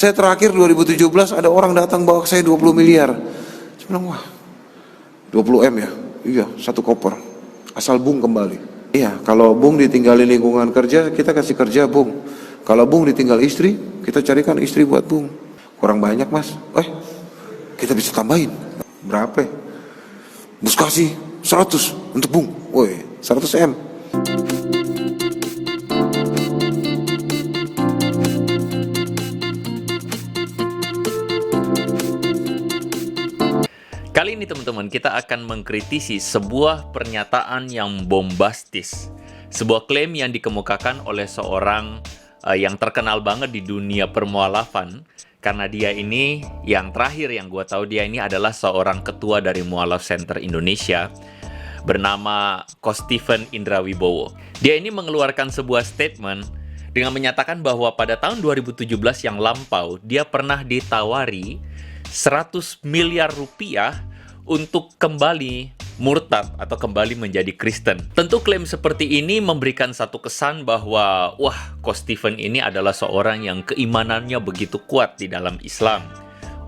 Saya terakhir 2017 ada orang datang bawa ke saya 20 miliar. Saya bilang, wah 20 M ya? Iya, satu koper. Asal Bung kembali. Iya, kalau Bung ditinggalin lingkungan kerja, kita kasih kerja Bung. Kalau Bung ditinggal istri, kita carikan istri buat Bung. Kurang banyak Mas. Kita bisa tambahin. Berapa? Bus kasih 100 untuk Bung. Woi, 100 M. Kali ini teman-teman, kita akan mengkritisi sebuah pernyataan yang bombastis. Sebuah klaim yang dikemukakan oleh seorang yang terkenal banget di dunia permualafan. Karena dia ini, yang terakhir yang gue tahu, dia ini adalah seorang ketua dari Mualaf Center Indonesia bernama Coach Stephen Indra Wibowo. Dia ini mengeluarkan sebuah statement dengan menyatakan bahwa pada tahun 2017 yang lampau, dia pernah ditawari 100 miliar rupiah untuk kembali murtad atau kembali menjadi Kristen. Tentu klaim seperti ini memberikan satu kesan bahwa wah, Coach Stephen ini adalah seorang yang keimanannya begitu kuat di dalam Islam.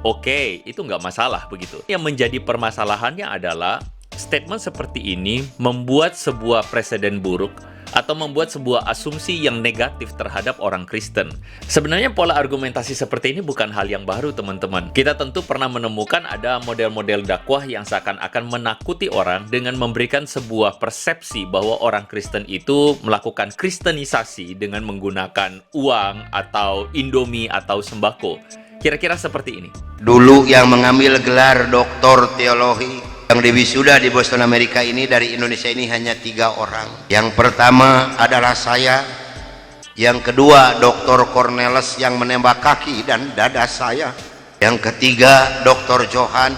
Oke, itu nggak masalah begitu. Yang menjadi permasalahannya adalah statement seperti ini membuat sebuah preseden buruk atau membuat sebuah asumsi yang negatif terhadap orang Kristen. Sebenarnya pola argumentasi seperti ini bukan hal yang baru, teman-teman. Kita tentu pernah menemukan ada model-model dakwah yang seakan-akan menakuti orang dengan memberikan sebuah persepsi bahwa orang Kristen itu melakukan kristenisasi dengan menggunakan uang atau Indomie atau sembako. Kira-kira seperti ini. Dulu yang mengambil gelar doktor teologi yang diwisuda di Boston Amerika ini dari Indonesia ini hanya 3 orang. Yang pertama adalah saya, yang kedua Dr. Cornelis yang menembak kaki dan dada saya, yang ketiga Dr. Johan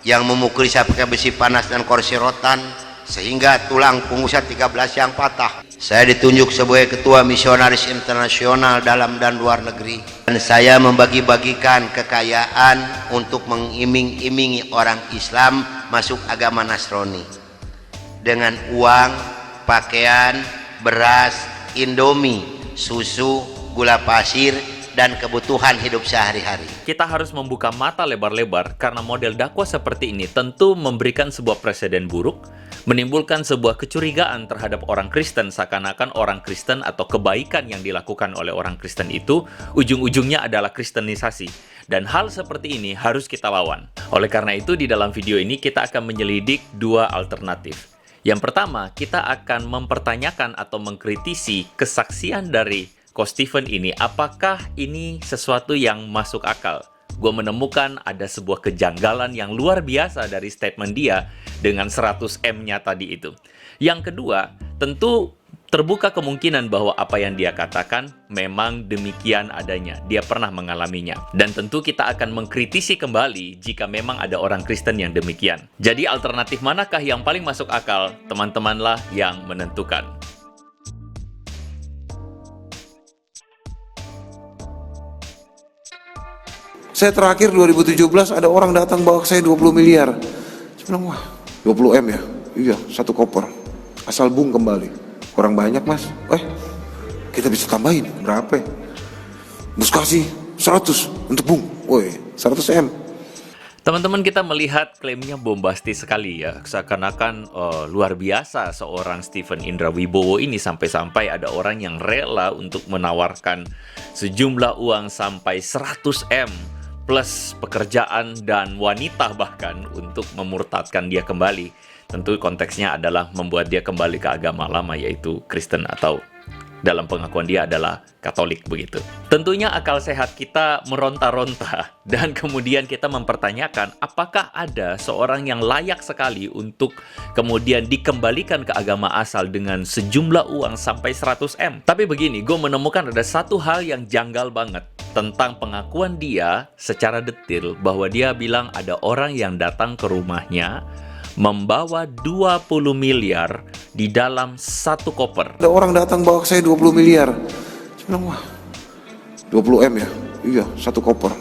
yang memukuli saya pakai besi panas dan kursi rotan sehingga tulang punggung saya 13 yang patah. Saya ditunjuk sebagai ketua misionaris internasional dalam dan luar negeri, dan saya membagi-bagikan kekayaan untuk mengiming-imingi orang Islam masuk agama Nasrani dengan uang, pakaian, beras, Indomie, susu, gula pasir, dan kebutuhan hidup sehari-hari. Kita harus membuka mata lebar-lebar karena model dakwah seperti ini tentu memberikan sebuah preseden buruk, menimbulkan sebuah kecurigaan terhadap orang Kristen, seakan-akan orang Kristen atau kebaikan yang dilakukan oleh orang Kristen itu ujung-ujungnya adalah kristenisasi. Dan hal seperti ini harus kita lawan. Oleh karena itu, di dalam video ini kita akan menyelidik 2 alternatif. Yang pertama, kita akan mempertanyakan atau mengkritisi kesaksian dari Coach Stephen ini, apakah ini sesuatu yang masuk akal? Gue menemukan ada sebuah kejanggalan yang luar biasa dari statement dia dengan 100 M-nya tadi itu. Yang kedua, tentu terbuka kemungkinan bahwa apa yang dia katakan memang demikian adanya. Dia pernah mengalaminya. Dan tentu kita akan mengkritisi kembali jika memang ada orang Kristen yang demikian. Jadi alternatif manakah yang paling masuk akal? Teman-temanlah yang menentukan. Saya terakhir 2017 ada orang datang bawa ke saya 20 miliar. Saya bilang, wah 20 M ya? Iya, satu koper. Asal Bung kembali. Kurang banyak Mas. Kita bisa tambahin. Berapa? Bus kasih 100 untuk Bung. Woi, 100 M. Teman-teman, kita melihat klaimnya bombastis sekali ya. Seakan-akan luar biasa seorang Stephen Indra Wibowo ini sampai-sampai ada orang yang rela untuk menawarkan sejumlah uang sampai 100 M plus pekerjaan dan wanita bahkan untuk memurtadkan dia kembali. Tentu konteksnya adalah membuat dia kembali ke agama lama, yaitu Kristen atau dalam pengakuan dia adalah Katolik begitu. Tentunya akal sehat kita meronta-ronta dan kemudian kita mempertanyakan apakah ada seorang yang layak sekali untuk kemudian dikembalikan ke agama asal dengan sejumlah uang sampai 100 M. Tapi begini, gue menemukan ada satu hal yang janggal banget tentang pengakuan dia secara detail bahwa dia bilang ada orang yang datang ke rumahnya membawa 20 miliar di dalam satu koper. Ada orang datang bawa ke saya 20 miliar. Saya bilang, wah 20 M ya? Iya, satu koper.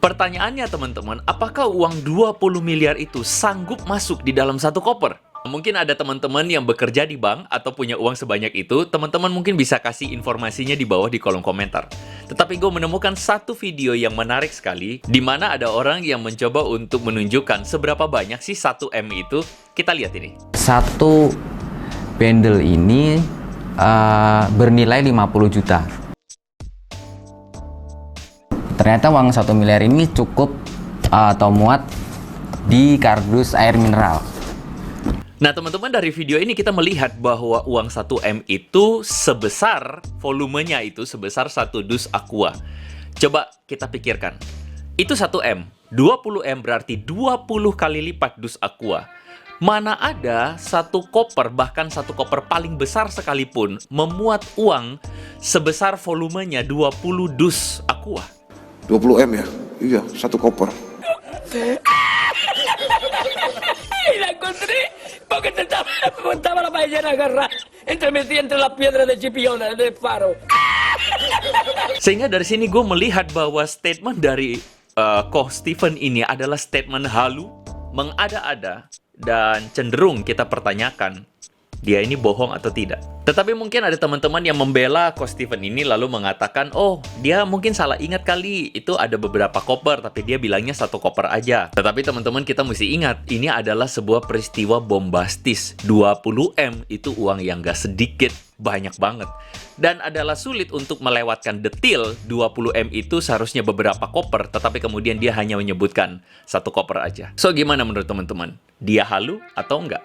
Pertanyaannya teman-teman, apakah uang 20 miliar itu sanggup masuk di dalam satu koper? Mungkin ada teman-teman yang bekerja di bank atau punya uang sebanyak itu, teman-teman mungkin bisa kasih informasinya di bawah di kolom komentar. Tetapi gue menemukan satu video yang menarik sekali, di mana ada orang yang mencoba untuk menunjukkan seberapa banyak sih 1M itu. Kita lihat ini. Satu bundle ini bernilai 50 juta. Ternyata uang 1 miliar ini cukup atau muat di kardus air mineral. Nah teman-teman, dari video ini kita melihat bahwa uang 1M itu sebesar, volumenya itu sebesar 1 dus aqua. Coba kita pikirkan, itu 1M, 20M berarti 20 kali lipat dus aqua. Mana ada satu koper, bahkan satu koper paling besar sekalipun, memuat uang sebesar volumenya 20 dus aqua. 20M ya? Iya, satu koper. La encontré porque estaba la ballena agarrada metida entre las piedras de Chipiona del faro. Sehingga dari sini gue melihat bahwa statement dari Koh Stephen ini adalah statement halu, mengada-ada, dan cenderung kita pertanyakan dia ini bohong atau tidak. Tetapi mungkin ada teman-teman yang membela Koh Stephen ini lalu mengatakan, oh dia mungkin salah ingat kali, itu ada beberapa koper tapi dia bilangnya satu koper aja. Tetapi teman-teman, kita mesti ingat, ini adalah sebuah peristiwa bombastis. 20M itu uang yang gak sedikit, banyak banget. Dan adalah sulit untuk melewatkan detil 20M itu seharusnya beberapa koper, tetapi kemudian dia hanya menyebutkan satu koper aja. So gimana menurut teman-teman? Dia halu atau enggak?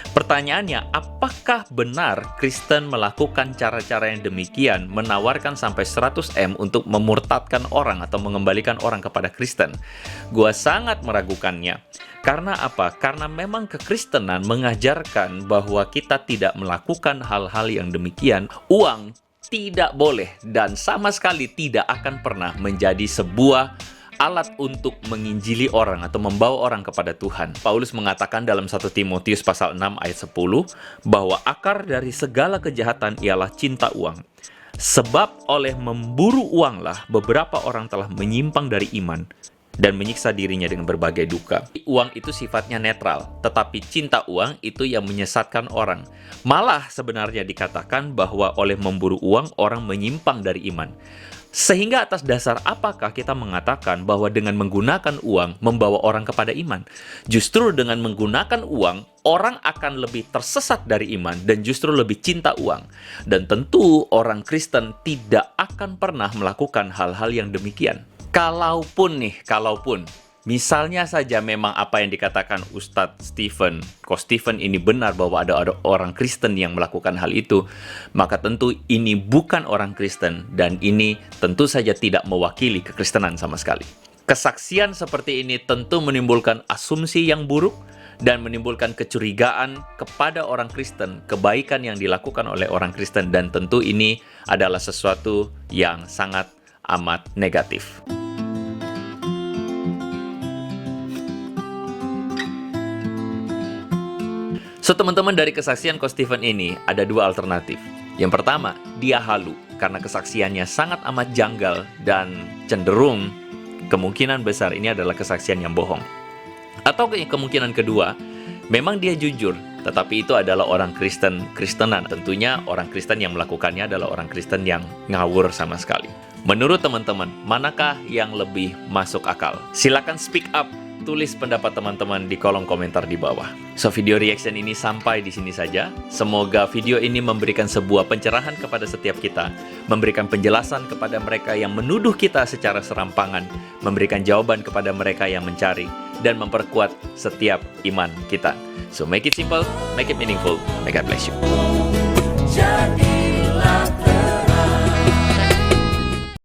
Pertanyaannya, apakah benar Kristen melakukan cara-cara yang demikian, menawarkan sampai 100M untuk memurtadkan orang atau mengembalikan orang kepada Kristen? Gua sangat meragukannya. Karena apa? Karena memang kekristenan mengajarkan bahwa kita tidak melakukan hal-hal yang demikian. Uang tidak boleh dan sama sekali tidak akan pernah menjadi sebuah alat untuk menginjili orang atau membawa orang kepada Tuhan. Paulus mengatakan dalam 1 Timotius pasal 6 ayat 10 bahwa akar dari segala kejahatan ialah cinta uang. Sebab oleh memburu uanglah beberapa orang telah menyimpang dari iman dan menyiksa dirinya dengan berbagai duka. Uang itu sifatnya netral, tetapi cinta uang itu yang menyesatkan orang. Malah sebenarnya dikatakan bahwa oleh memburu uang orang menyimpang dari iman. Sehingga atas dasar apakah kita mengatakan bahwa dengan menggunakan uang membawa orang kepada iman? Justru dengan menggunakan uang, orang akan lebih tersesat dari iman dan justru lebih cinta uang. Dan tentu orang Kristen tidak akan pernah melakukan hal-hal yang demikian. Kalaupun misalnya saja memang apa yang dikatakan Ustadz Koh Stephen ini benar bahwa ada orang Kristen yang melakukan hal itu, maka tentu ini bukan orang Kristen dan ini tentu saja tidak mewakili kekristenan sama sekali. Kesaksian seperti ini tentu menimbulkan asumsi yang buruk dan menimbulkan kecurigaan kepada orang Kristen, kebaikan yang dilakukan oleh orang Kristen, dan tentu ini adalah sesuatu yang sangat amat negatif. So teman-teman, dari kesaksian Koh Stephen ini ada dua alternatif. Yang pertama, dia halu karena kesaksiannya sangat amat janggal dan cenderung kemungkinan besar ini adalah kesaksian yang bohong. Atau kemungkinan kedua, memang dia jujur, tetapi itu adalah orang Kristenan. Tentunya orang Kristen yang melakukannya adalah orang Kristen yang ngawur sama sekali. Menurut teman-teman, manakah yang lebih masuk akal? Silakan speak up. Tulis pendapat teman-teman di kolom komentar di bawah. So, video reaction ini sampai di sini saja. Semoga video ini memberikan sebuah pencerahan kepada setiap kita, memberikan penjelasan kepada mereka yang menuduh kita secara serampangan, memberikan jawaban kepada mereka yang mencari, dan memperkuat setiap iman kita. So, make it simple, make it meaningful. May God bless you.